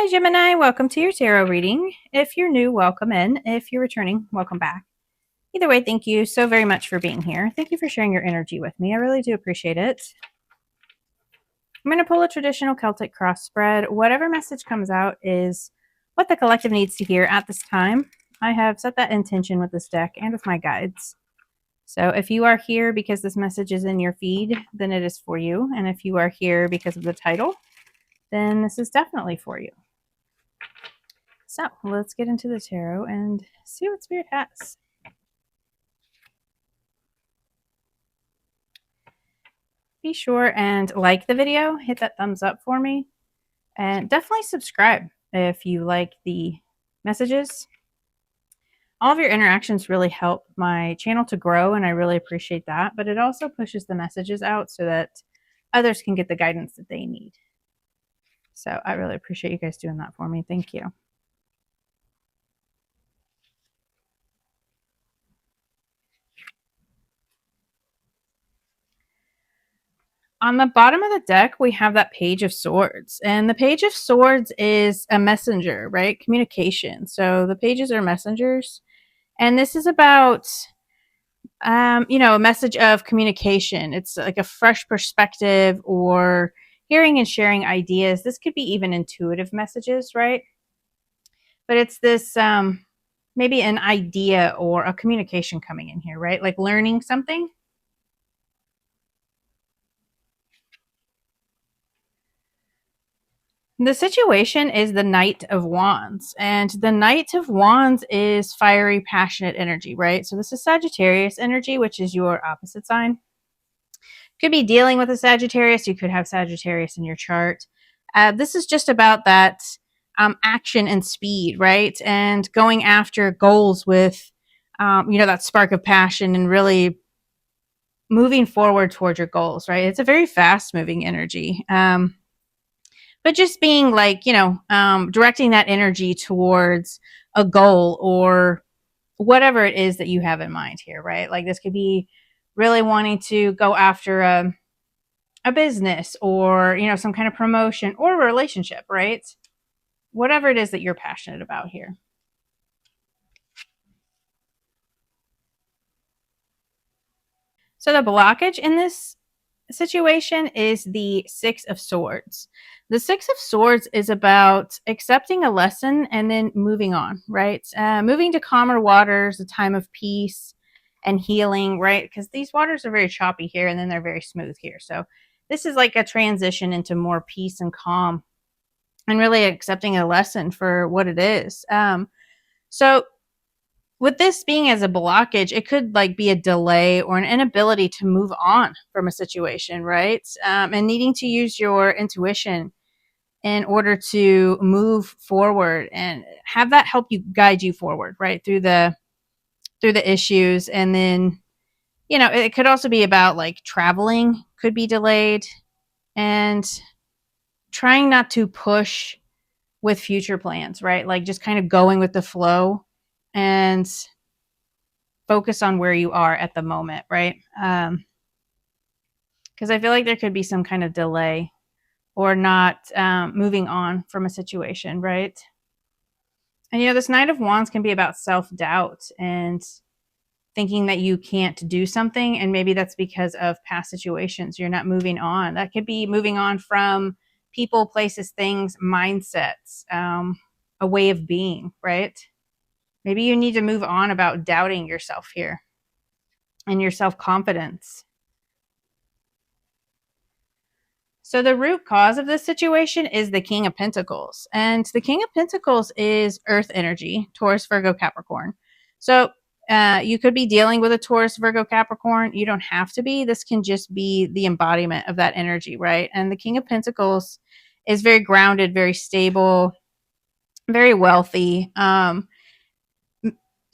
Hi, Gemini. Welcome to your tarot reading. If you're new, welcome in. If you're returning, welcome back. Either way, thank you so very much for being here. Thank you for sharing your energy with me. I really do appreciate it. I'm going to pull a traditional Celtic cross spread. Whatever message comes out is what the collective needs to hear at this time. I have set that intention with this deck and with my guides. So if you are here because this message is in your feed, then it is for you. And if you are here because of the title, then this is definitely for you. So let's get into the tarot and see what Spirit has. Be sure and like the video, hit that thumbs up for me, and definitely subscribe if you like the messages. All of your interactions really help my channel to grow, and I really appreciate that, but it also pushes the messages out so that others can get the guidance that they need. So I really appreciate you guys doing that for me. Thank you. On the bottom of the deck, we have that Page of Swords. And the Page of Swords is a messenger, right? Communication. So the pages are messengers. And this is about, a message of communication. It's like a fresh perspective or hearing and sharing ideas. This could be even intuitive messages, right? But it's this maybe an idea or a communication coming in here, right? Like learning something. The situation is the Knight of Wands, and the Knight of Wands is fiery, passionate energy, right? So this is Sagittarius energy, which is your opposite sign. Could be dealing with a Sagittarius. You could have Sagittarius in your chart. This is just about that action and speed, right? And going after goals with, that spark of passion and really moving forward towards your goals, right? It's a very fast moving energy. But just being like, directing that energy towards a goal or whatever it is that you have in mind here, right? Like this could be really wanting to go after a business or, some kind of promotion or a relationship, right? Whatever it is that you're passionate about here. So the blockage in this situation is the Six of Swords. The Six of Swords is about accepting a lesson and then moving on, right? Moving to calmer waters, a time of peace and healing, right? Because these waters are very choppy here and then they're very smooth here. So this is like a transition into more peace and calm and really accepting a lesson for what it is. So with this being as a blockage, it could like be a delay or an inability to move on from a situation, right? And needing to use your intuition in order to move forward and have that help you guide you forward, right? Through the issues. And then, it could also be about like traveling could be delayed and trying not to push with future plans, right? Like just kind of going with the flow and focus on where you are at the moment, right? Because I feel like there could be some kind of delay or not moving on from a situation, right? And this Knight of Wands can be about self-doubt and thinking that you can't do something, and maybe that's because of past situations. You're not moving on. That could be moving on from people, places, things, mindsets, a way of being, right? Maybe you need to move on about doubting yourself here and your self-confidence. So the root cause of this situation is the King of Pentacles. And the King of Pentacles is earth energy, Taurus, Virgo, Capricorn. So you could be dealing with a Taurus, Virgo, Capricorn. You don't have to be. This can just be the embodiment of that energy, right? And the King of Pentacles is very grounded, very stable, very wealthy.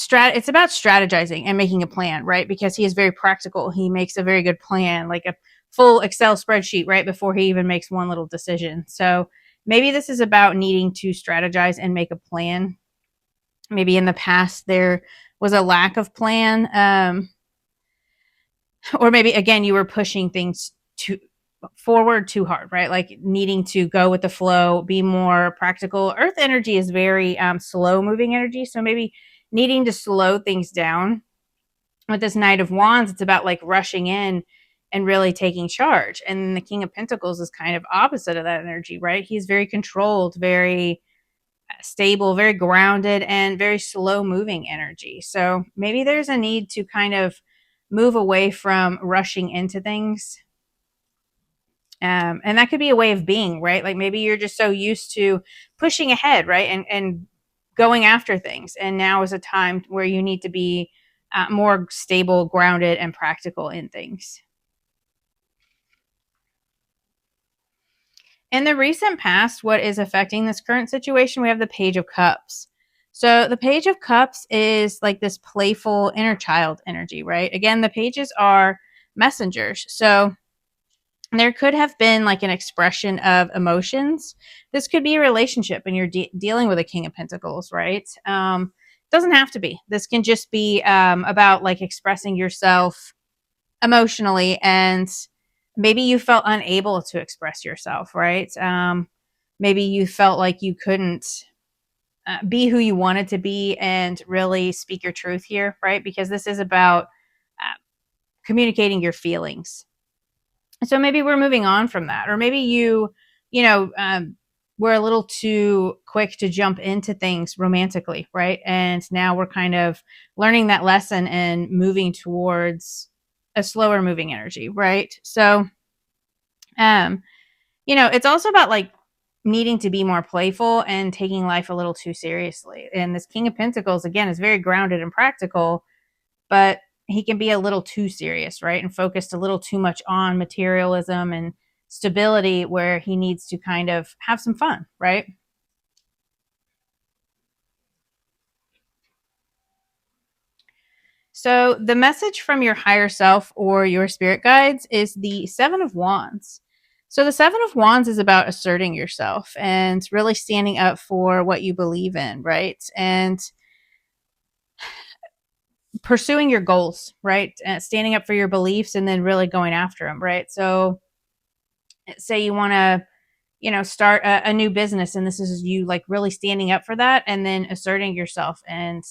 It's about strategizing and making a plan, right? Because he is very practical. He makes a very good plan, like a full Excel spreadsheet right before he even makes one little decision. So maybe this is about needing to strategize and make a plan. Maybe in the past there was a lack of plan, or maybe again you were pushing things forward too hard, right? Like needing to go with the flow, be more practical. Earth energy is very slow moving energy. So maybe needing to slow things down. With this Knight of Wands, it's about like rushing in and really taking charge. And the King of Pentacles is kind of opposite of that energy, right? He's very controlled, very stable, very grounded, and very slow moving energy. So maybe there's a need to kind of move away from rushing into things. And that could be a way of being, right? Like maybe you're just so used to pushing ahead, right? And going after things. And now is a time where you need to be more stable, grounded, and practical in things. In the recent past, what is affecting this current situation, we have the Page of Cups. So the Page of Cups is like this playful inner child energy, right? Again, the pages are messengers. So there could have been like an expression of emotions. This could be a relationship and you're dealing with a King of Pentacles, right? Doesn't have to be. This can just be about like expressing yourself emotionally, and maybe you felt unable to express yourself, right? Maybe you felt like you couldn't be who you wanted to be and really speak your truth here, right? Because this is about communicating your feelings. So maybe we're moving on from that, or maybe you know, we're a little too quick to jump into things romantically, right? And now we're kind of learning that lesson and moving towards a slower moving energy, right? So, um, it's also about like needing to be more playful and taking life a little too seriously. And this King of Pentacles, again, is very grounded and practical, but he can be a little too serious, right? And focused a little too much on materialism and stability, where he needs to kind of have some fun, right? So, the message from your higher self or your spirit guides is the Seven of Wands. So, the Seven of Wands is about asserting yourself and really standing up for what you believe in, right? And pursuing your goals, right? And standing up for your beliefs and then really going after them, right? So, say you want to start a new business, and this is you like really standing up for that and then asserting yourself and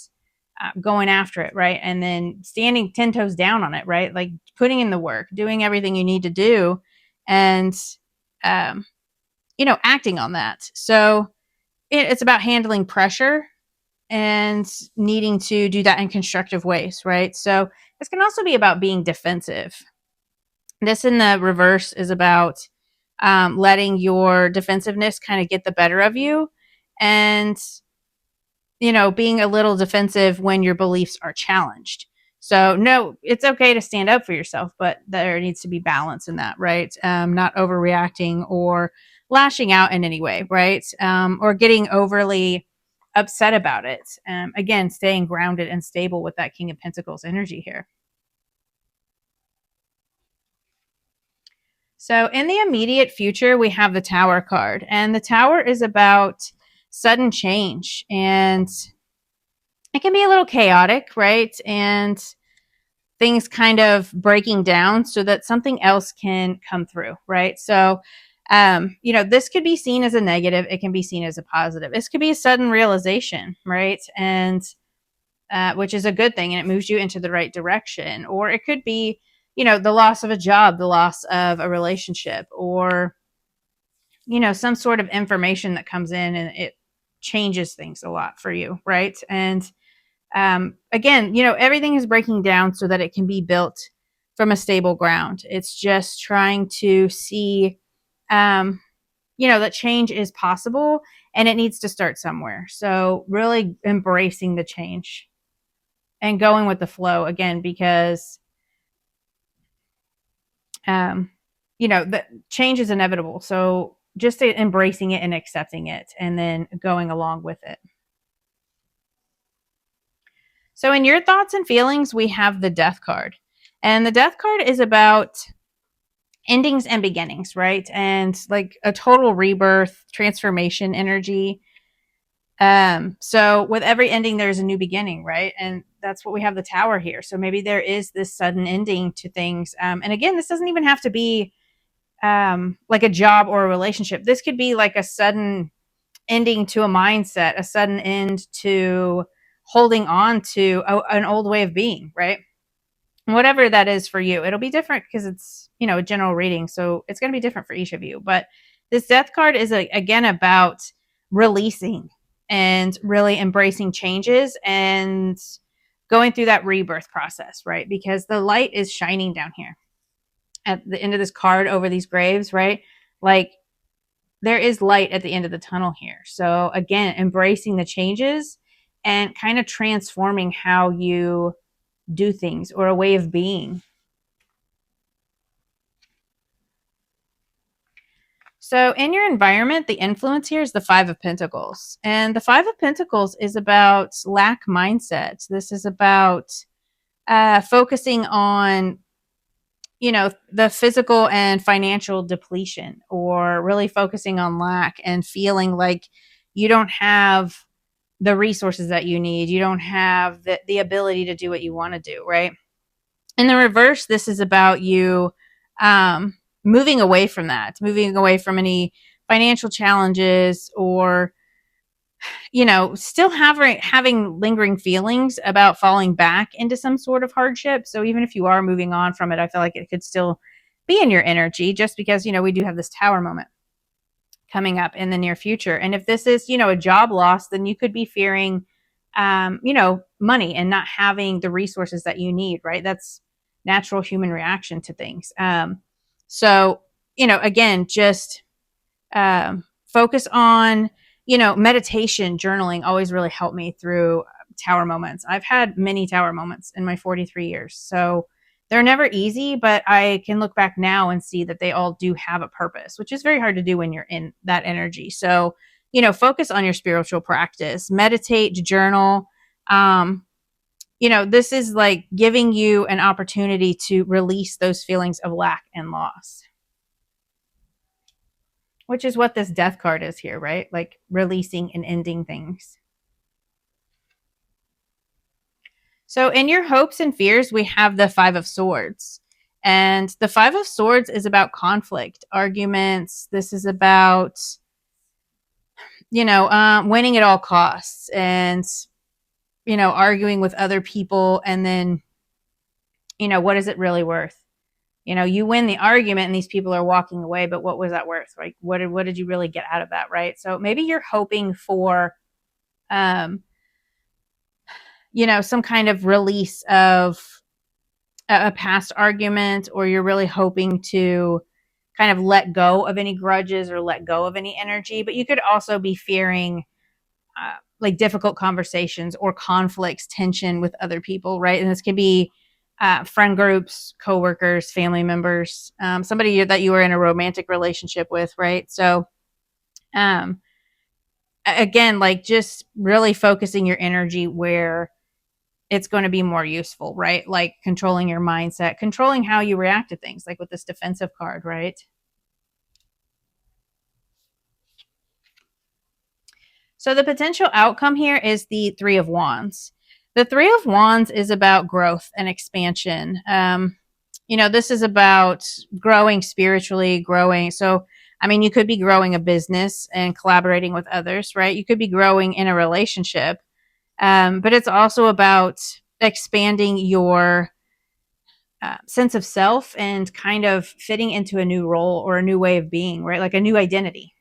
going after it, right? And then standing 10 toes down on it, right? Like putting in the work, doing everything you need to do, and um, acting on that. So it's about handling pressure and needing to do that in constructive ways, right? So this can also be about being defensive. This in the reverse is about letting your defensiveness kind of get the better of you, and being a little defensive when your beliefs are challenged. So no, it's okay to stand up for yourself, but there needs to be balance in that, right? Not overreacting or lashing out in any way, right? Or getting overly upset about it. Again, staying grounded and stable with that King of Pentacles energy here. So, in the immediate future, we have the Tower card, and the Tower is about sudden change, and it can be a little chaotic, right? And things kind of breaking down so that something else can come through, right? So, this could be seen as a negative, it can be seen as a positive. This could be a sudden realization, right? And which is a good thing, and it moves you into the right direction. Or it could be, the loss of a job, the loss of a relationship, or, some sort of information that comes in and it changes things a lot for you, right? And again, everything is breaking down so that it can be built from a stable ground. It's just trying to see, that change is possible and it needs to start somewhere. So, really embracing the change and going with the flow again, because the change is inevitable. So just embracing it and accepting it and then going along with it. So in your thoughts and feelings, we have the Death card. And the Death card is about endings and beginnings, right? And like a total rebirth, transformation energy. So with every ending, there's a new beginning, right? And that's what we have the Tower here. So maybe there is this sudden ending to things. And again, this doesn't even have to be like a job or a relationship. This could be like a sudden ending to a mindset, a sudden end to holding on to an old way of being, right? Whatever that is for you. It'll be different because it's, a general reading. So it's going to be different for each of you. But this death card is, again, about releasing and really embracing changes and going through that rebirth process, right? Because the light is shining down here at the end of this card over these graves, right? Like, there is light at the end of the tunnel here. So again, embracing the changes and kind of transforming how you do things or a way of being. So in your environment, the influence here is the Five of Pentacles. And the Five of Pentacles is about lack mindset. This is about focusing on, the physical and financial depletion, or really focusing on lack and feeling like you don't have the resources that you need. You don't have the ability to do what you want to do, right? In the reverse, this is about you moving away from that, moving away from any financial challenges, or still having lingering feelings about falling back into some sort of hardship. So even if you are moving on from it, I feel like it could still be in your energy, just because we do have this Tower moment coming up in the near future. And if this is a job loss, then you could be fearing money and not having the resources that you need, right? That's natural human reaction to things. So again, just focus on, meditation, journaling always really helped me through Tower moments. I've had many Tower moments in my 43 years. So they're never easy, but I can look back now and see that they all do have a purpose, which is very hard to do when you're in that energy. So, focus on your spiritual practice, meditate, journal. This is like giving you an opportunity to release those feelings of lack and loss, which is what this death card is here, right? Like releasing and ending things. So in your hopes and fears, we have the Five of Swords. And the Five of Swords is about conflict, arguments. This is about, winning at all costs and, arguing with other people. And then, what is it really worth? You win the argument and these people are walking away, but what was that worth? Like, what did you really get out of that, right? So maybe you're hoping for, some kind of release of a past argument, or you're really hoping to kind of let go of any grudges or let go of any energy. But you could also be fearing like difficult conversations or conflicts, tension with other people, right? And this could be friend groups, coworkers, family members, somebody that you are in a romantic relationship with, right? So again, like just really focusing your energy where it's going to be more useful, right? Like controlling your mindset, controlling how you react to things, like with this defensive card, right? So the potential outcome here is the Three of Wands. The Three of Wands is about growth and expansion. This is about growing spiritually, growing. So, you could be growing a business and collaborating with others, right? You could be growing in a relationship. But it's also about expanding your sense of self and kind of fitting into a new role or a new way of being, right? Like a new identity.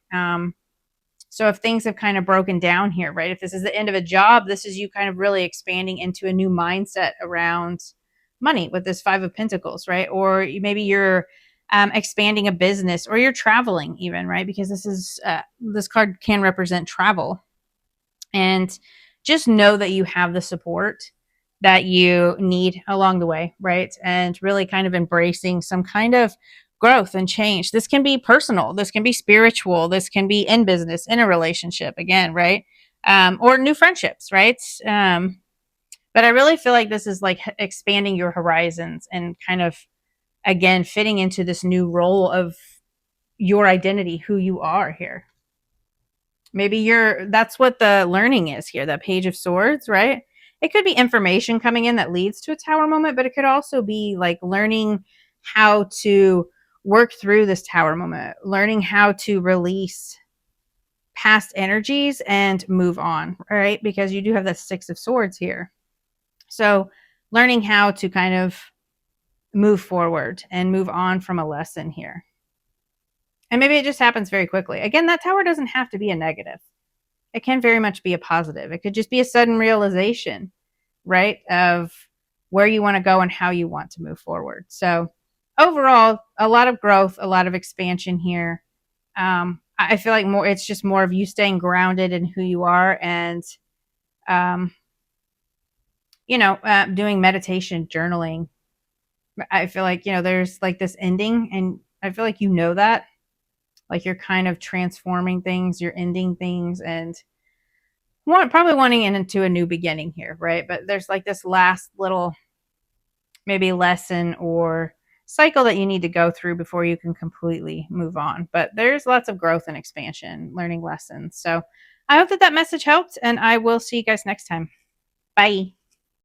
So if things have kind of broken down here, right? If this is the end of a job, this is you kind of really expanding into a new mindset around money with this Five of Pentacles, right? Or maybe you're expanding a business, or you're traveling even, right? Because this card can represent travel. And just know that you have the support that you need along the way, right? And really kind of embracing some kind of growth and change. This can be personal, this can be spiritual, this can be in business, in a relationship, again, right? Or new friendships, right? But I really feel like this is like expanding your horizons and kind of, again, fitting into this new role of your identity, who you are here. Maybe that's what the learning is here, that Page of Swords, right? It could be information coming in that leads to a Tower moment, but it could also be like learning how to work through this Tower moment, learning how to release past energies and move on, right? Because you do have that Six of Swords here. So learning how to kind of move forward and move on from a lesson here. And maybe it just happens very quickly. Again, that Tower doesn't have to be a negative. It can very much be a positive. It could just be a sudden realization, right, of where you want to go and how you want to move forward. So overall, a lot of growth, a lot of expansion here. I feel like it's just more of you staying grounded in who you are and, um, doing meditation, journaling. I feel like, there's like this ending, and I feel like that. Like you're kind of transforming things, you're ending things, and probably wanting into a new beginning here, right? But there's like this last little maybe lesson or cycle that you need to go through before you can completely move on. But there's lots of growth and expansion, learning lessons. So I hope that message helped, and I will see you guys next time. Bye.